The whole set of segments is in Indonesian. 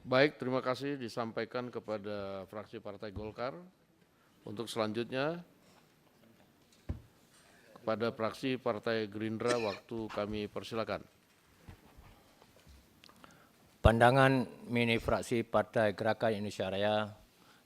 Baik, terima kasih disampaikan kepada fraksi Partai Golkar. Untuk selanjutnya, kepada fraksi Partai Gerindra, waktu kami persilakan. Pandangan mini fraksi Partai Gerakan Indonesia Raya,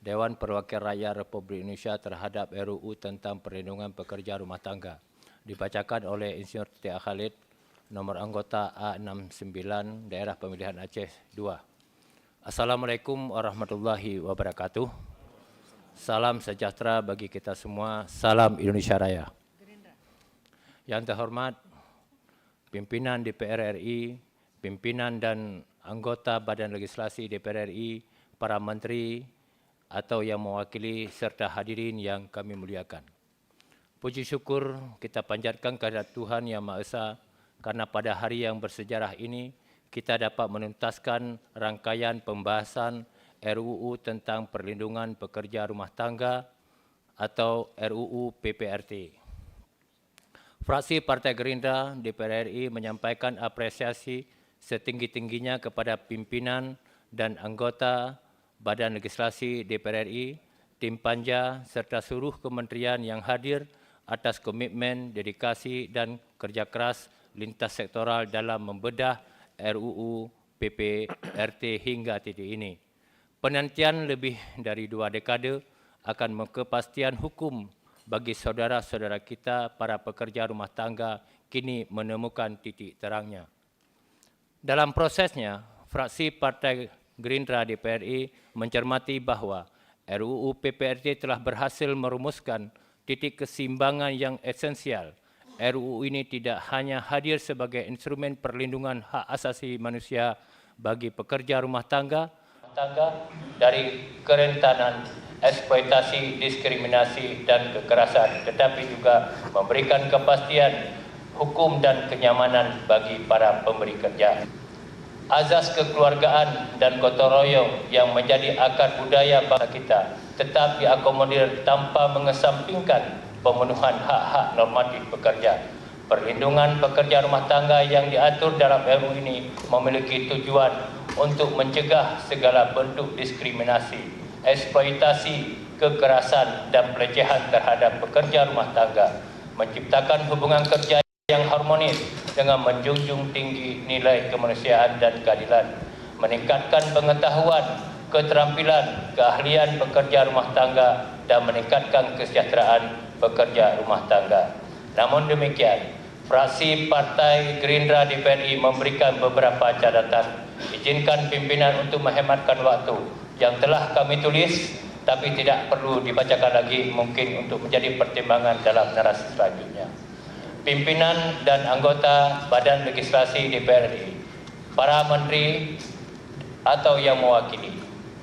Dewan Perwakilan Rakyat Republik Indonesia terhadap RUU tentang perlindungan pekerja rumah tangga dibacakan oleh Insinyur T.A. Khalid, nomor anggota A69, Daerah Pemilihan Aceh 2. Assalamualaikum warahmatullahi wabarakatuh. Salam sejahtera bagi kita semua. Salam Indonesia Raya. Yang terhormat pimpinan DPR RI, pimpinan dan anggota Badan Legislasi DPR RI, para menteri atau yang mewakili serta hadirin yang kami muliakan. Puji syukur kita panjatkan kehadirat Tuhan Yang Maha Esa karena pada hari yang bersejarah ini kita dapat menuntaskan rangkaian pembahasan RUU tentang perlindungan pekerja rumah tangga atau RUU PPRT. Fraksi Partai Gerindra DPR RI menyampaikan apresiasi setinggi-tingginya kepada pimpinan dan anggota Badan Legislasi DPR RI, tim panja serta seluruh kementerian yang hadir atas komitmen, dedikasi dan kerja keras lintas sektoral dalam membedah RUU PPRT hingga titik ini. Penantian lebih dari 2 dekade akan kepastian hukum bagi saudara-saudara kita para pekerja rumah tangga kini menemukan titik terangnya. Dalam prosesnya, fraksi Partai Gerindra DPR RI mencermati bahawa RUU PPRT telah berhasil merumuskan titik keseimbangan yang esensial. RUU ini tidak hanya hadir sebagai instrumen perlindungan hak asasi manusia bagi pekerja rumah tangga dari kerentanan eksploitasi, diskriminasi dan kekerasan, tetapi juga memberikan kepastian hukum dan kenyamanan bagi para pemberi kerja. Azas kekeluargaan dan gotong royong yang menjadi akar budaya bangsa kita tetap diakomodir tanpa mengesampingkan pemenuhan hak-hak normatif pekerja. Perlindungan pekerja rumah tangga yang diatur dalam RUU ini memiliki tujuan untuk mencegah segala bentuk diskriminasi, eksploitasi, kekerasan dan pelecehan terhadap pekerja rumah tangga, menciptakan hubungan kerja yang harmonis dengan menjunjung tinggi nilai kemanusiaan dan keadilan, meningkatkan pengetahuan, keterampilan, keahlian pekerja rumah tangga dan meningkatkan kesejahteraan pekerja rumah tangga. Namun demikian, fraksi Partai Gerindra DPR RI memberikan beberapa catatan. Izinkan pimpinan untuk menghematkan waktu yang telah kami tulis tapi tidak perlu dibacakan lagi, mungkin untuk menjadi pertimbangan dalam narasi selanjutnya. Pimpinan dan anggota Badan Legislasi DPR RI, para menteri atau yang mewakili,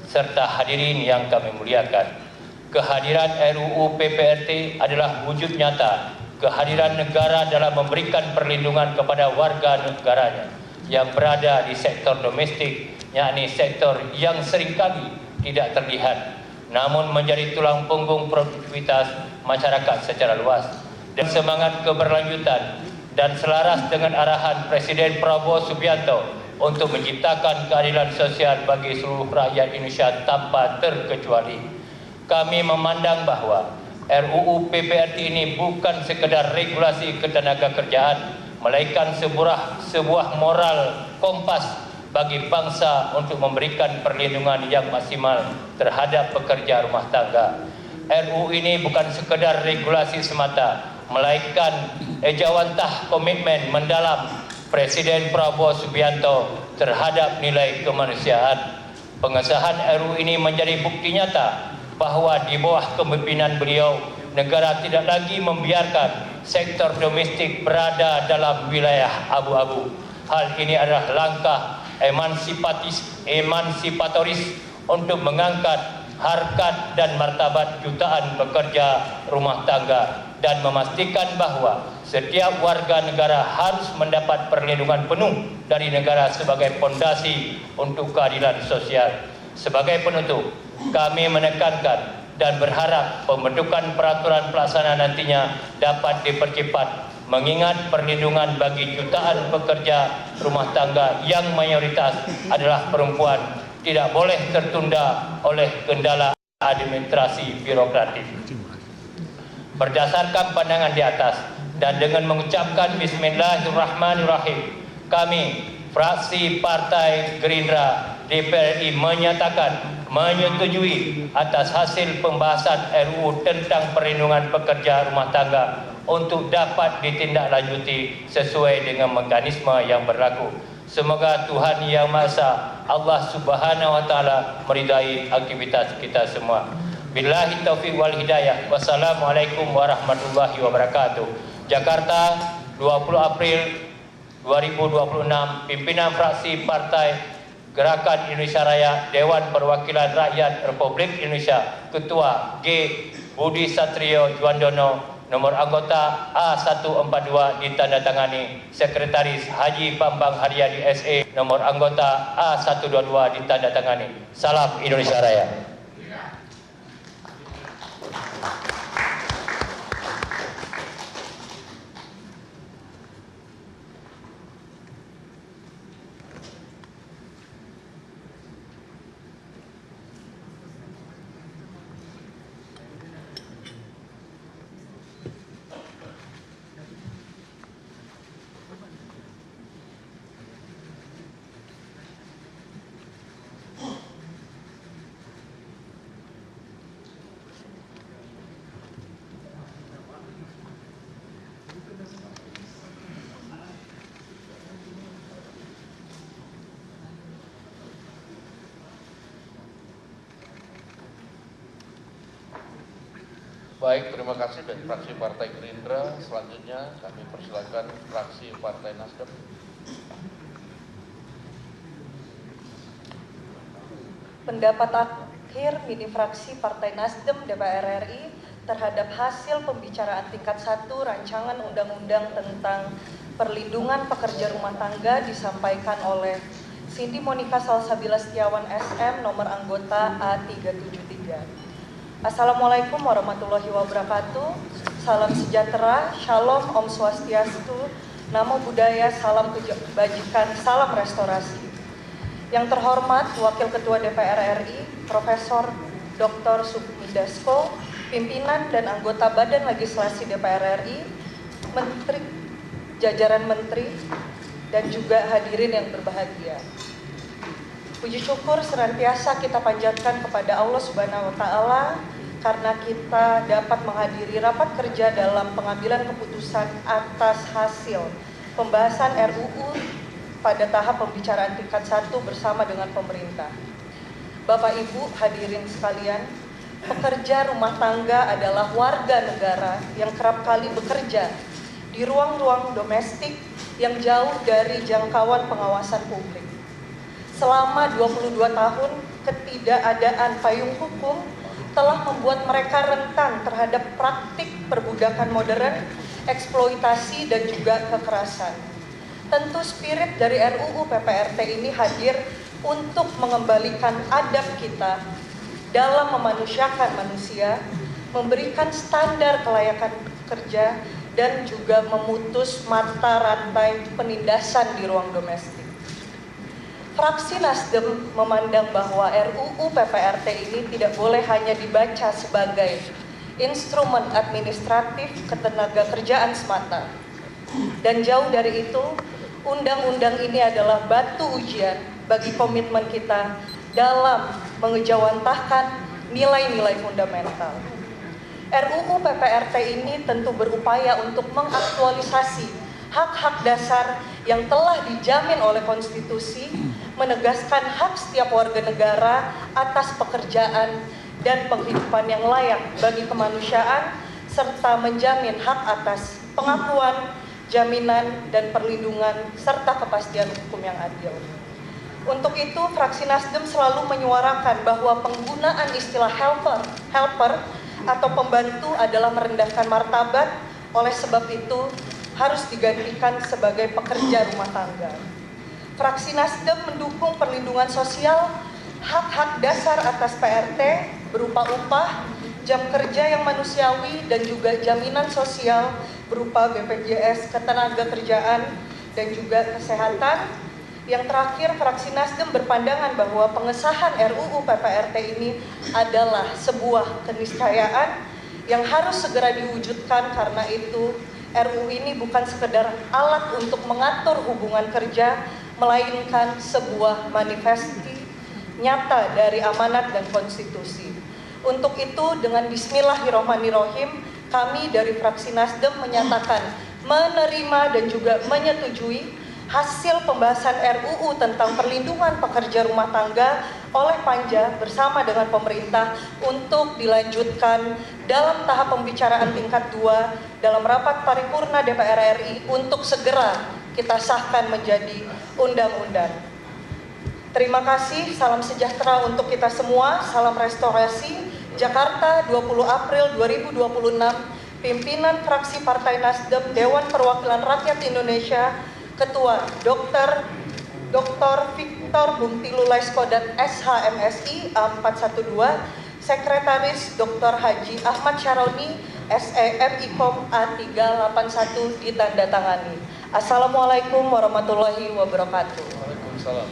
serta hadirin yang kami muliakan. Kehadiran RUU PPRT adalah wujud nyata kehadiran negara dalam memberikan perlindungan kepada warga negaranya yang berada di sektor domestik, yakni sektor yang seringkali tidak terlihat namun menjadi tulang punggung produktivitas masyarakat secara luas. Dan semangat keberlanjutan dan selaras dengan arahan Presiden Prabowo Subianto untuk menciptakan keadilan sosial bagi seluruh rakyat Indonesia tanpa terkecuali. Kami memandang bahawa RUU PPRT ini bukan sekedar regulasi ketenagakerjaan, melainkan sebuah moral kompas bagi bangsa untuk memberikan perlindungan yang maksimal terhadap pekerja rumah tangga. RUU ini bukan sekedar regulasi semata, melainkan ejawantah komitmen mendalam Presiden Prabowo Subianto terhadap nilai kemanusiaan. Pengesahan RUU ini menjadi bukti nyata bahawa di bawah kepimpinan beliau, negara tidak lagi membiarkan sektor domestik berada dalam wilayah abu-abu. Hal ini adalah langkah emansipatoris untuk mengangkat harkat dan martabat jutaan pekerja rumah tangga dan memastikan bahawa setiap warga negara harus mendapat perlindungan penuh dari negara sebagai fondasi untuk keadilan sosial. Sebagai penutup, kami menekankan dan berharap pembentukan peraturan pelaksana nantinya dapat dipercepat mengingat perlindungan bagi jutaan pekerja rumah tangga yang mayoritas adalah perempuan tidak boleh tertunda oleh kendala administrasi birokratif. Berdasarkan pandangan di atas dan dengan mengucapkan Bismillahirrahmanirrahim, kami, fraksi Partai Gerindra DPR RI menyatakan menyetujui atas hasil pembahasan RUU tentang perlindungan pekerja rumah tangga untuk dapat ditindaklanjuti sesuai dengan mekanisme yang berlaku. Semoga Tuhan Yang Maha Esa, Allah Subhanahu wa taala meridai aktivitas kita semua. Billahi taufiq wal hidayah. Wassalamualaikum warahmatullahi wabarakatuh. Jakarta, 20 April 2026. Pimpinan fraksi Partai Gerakan Indonesia Raya, Dewan Perwakilan Rakyat Republik Indonesia, Ketua G. Budi Satrio Juandono, nomor anggota A142 ditandatangani Sekretaris Haji Bambang Haryadi SE, nomor anggota A122 ditandatangani. Salam Indonesia Raya. Baik, terima kasih dari fraksi Partai Gerindra. Selanjutnya kami persilakan fraksi Partai Nasdem. Pendapat akhir mini fraksi Partai Nasdem DPR RI terhadap hasil pembicaraan tingkat 1 rancangan undang-undang tentang perlindungan pekerja rumah tangga disampaikan oleh Cindy Monica Salsabila Setiawan SM, nomor anggota A373. Assalamualaikum warahmatullahi wabarakatuh. Salam sejahtera, shalom, om swastiastu, namo buddhaya, salam kebajikan, salam restorasi. Yang terhormat Wakil Ketua DPR RI, Profesor Dr. Sukmi Dasko, pimpinan dan anggota Badan Legislasi DPR RI, Menteri, jajaran Menteri, dan juga hadirin yang berbahagia. Puji syukur senantiasa kita panjatkan kepada Allah Subhanahu wa taala karena kita dapat menghadiri rapat kerja dalam pengambilan keputusan atas hasil pembahasan RUU pada tahap pembicaraan tingkat 1 bersama dengan pemerintah. Bapak Ibu hadirin sekalian, pekerja rumah tangga adalah warga negara yang kerap kali bekerja di ruang-ruang domestik yang jauh dari jangkauan pengawasan publik. Selama 22 tahun, ketidakadaan payung hukum telah membuat mereka rentan terhadap praktik perbudakan modern, eksploitasi, dan juga kekerasan. Tentu spirit dari RUU PPRT ini hadir untuk mengembalikan adab kita dalam memanusiakan manusia, memberikan standar kelayakan kerja, dan juga memutus mata rantai penindasan di ruang domestik. Fraksi Nasdem memandang bahwa RUU PPRT ini tidak boleh hanya dibaca sebagai instrumen administratif ketenagakerjaan semata. Dan jauh dari itu, undang-undang ini adalah batu ujian bagi komitmen kita dalam mengejawantahkan nilai-nilai fundamental. RUU PPRT ini tentu berupaya untuk mengaktualisasi hak-hak dasar yang telah dijamin oleh konstitusi, menegaskan hak setiap warga negara atas pekerjaan dan penghidupan yang layak bagi kemanusiaan, serta menjamin hak atas pengakuan, jaminan, dan perlindungan, serta kepastian hukum yang adil. Untuk itu, fraksi Nasdem selalu menyuarakan bahwa penggunaan istilah helper atau pembantu adalah merendahkan martabat, oleh sebab itu harus digantikan sebagai pekerja rumah tangga. Fraksi Nasdem mendukung perlindungan sosial, hak-hak dasar atas PRT berupa upah, jam kerja yang manusiawi, dan juga jaminan sosial berupa BPJS Ketenagakerjaan dan juga kesehatan, Yang terakhir, fraksi Nasdem berpandangan bahwa pengesahan RUU PPRT ini adalah sebuah keniscayaan yang harus segera diwujudkan, karena itu RUU ini bukan sekedar alat untuk mengatur hubungan kerja, melainkan sebuah manifesti nyata dari amanat dan konstitusi. Untuk itu, dengan bismillahirrahmanirrahim, kami dari fraksi Nasdem menyatakan menerima dan juga menyetujui hasil pembahasan RUU tentang perlindungan pekerja rumah tangga oleh Panja bersama dengan pemerintah untuk dilanjutkan dalam tahap pembicaraan tingkat 2 dalam rapat paripurna DPR RI untuk segera kita sahkan menjadi undang-undang. Terima kasih, salam sejahtera untuk kita semua, salam restorasi, Jakarta 20 April 2026, pimpinan fraksi Partai Nasdem, Dewan Perwakilan Rakyat Indonesia, Ketua Dr. Victor Bungtilu Laiskodat SHMSI A412, Sekretaris Dr. Haji Ahmad Syaroni SEMIKOM A381 ditandatangani. Assalamualaikum warahmatullahi wabarakatuh. Waalaikumsalam.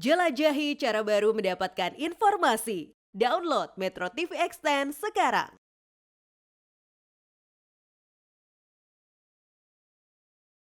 Jelajahi cara baru mendapatkan informasi. Download Metro TV Extend sekarang.